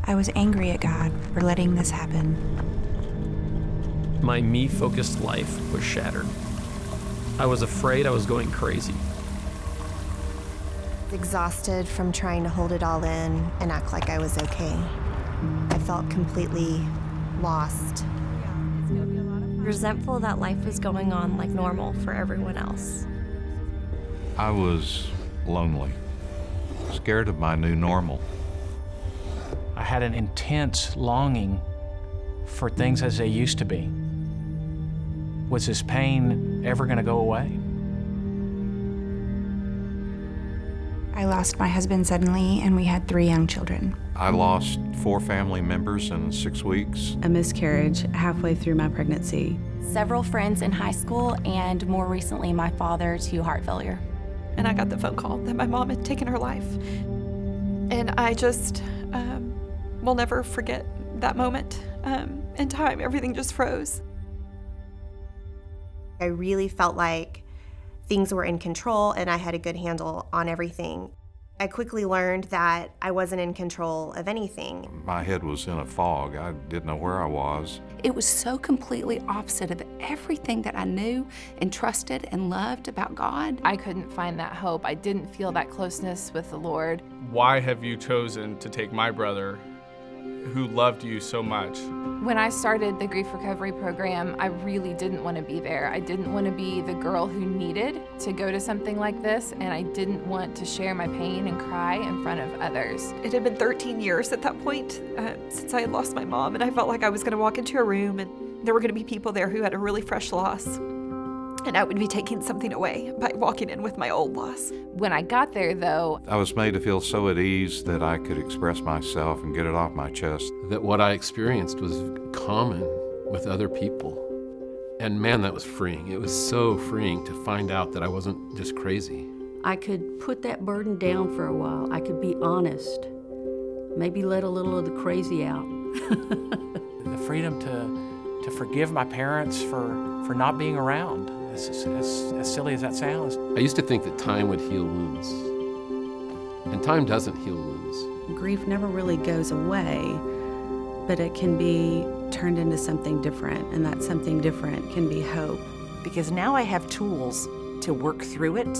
I was angry at God for letting this happen. My me-focused life was shattered. I was afraid I was going crazy. Exhausted from trying to hold it all in and act like I was okay. I felt completely lost. Resentful that life was going on like normal for everyone else. I was lonely, scared of my new normal. I had an intense longing for things as they used to be. Was this pain ever going to go away? I lost my husband suddenly, and we had 3 young children. I lost 4 family members in 6 weeks. A miscarriage halfway through my pregnancy. Several friends in high school, and more recently, my father to heart failure. And I got the phone call that my mom had taken her life. And I just will never forget that moment in time. Everything just froze. I really felt like things were in control and I had a good handle on everything. I quickly learned that I wasn't in control of anything. My head was in a fog. I didn't know where I was. It was so completely opposite of everything that I knew and trusted and loved about God. I couldn't find that hope. I didn't feel that closeness with the Lord. Why have you chosen to take my brother, who loved you so much? When I started the grief recovery program, I really didn't want to be there. I didn't want to be the girl who needed to go to something like this, and I didn't want to share my pain and cry in front of others. It had been 13 years at that point since I had lost my mom, and I felt like I was going to walk into a room and there were going to be people there who had a really fresh loss. And I would be taking something away by walking in with my old loss. When I got there, though, I was made to feel so at ease that I could express myself and get it off my chest. That what I experienced was common with other people. And man, that was freeing. It was so freeing to find out that I wasn't just crazy. I could put that burden down for a while. I could be honest. Maybe let a little of the crazy out. The freedom to forgive my parents for not being around. As silly as that sounds. I used to think that time would heal wounds, and time doesn't heal wounds. Grief never really goes away, but it can be turned into something different, and that something different can be hope. Because now I have tools to work through it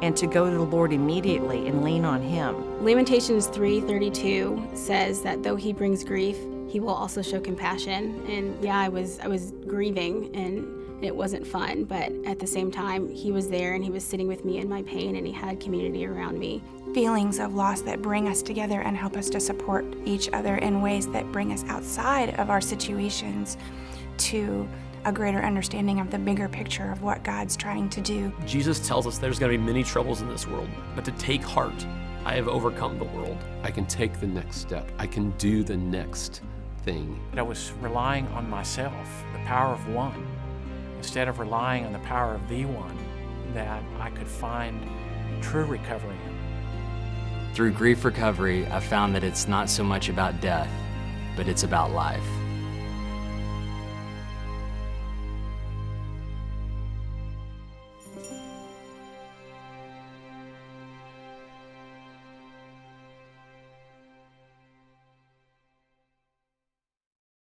and to go to the Lord immediately and lean on Him. Lamentations 3:32 says that though He brings grief, He will also show compassion. And yeah, I was grieving and it wasn't fun, but at the same time, He was there and He was sitting with me in my pain and He had community around me. Feelings of loss that bring us together and help us to support each other in ways that bring us outside of our situations to a greater understanding of the bigger picture of what God's trying to do. Jesus tells us there's going to be many troubles in this world, but to take heart, I have overcome the world. I can take the next step. I can do the next thing. I was relying on myself, the power of one, instead of relying on the power of the one, that I could find true recovery in. Through grief recovery, I found that it's not so much about death, but it's about life.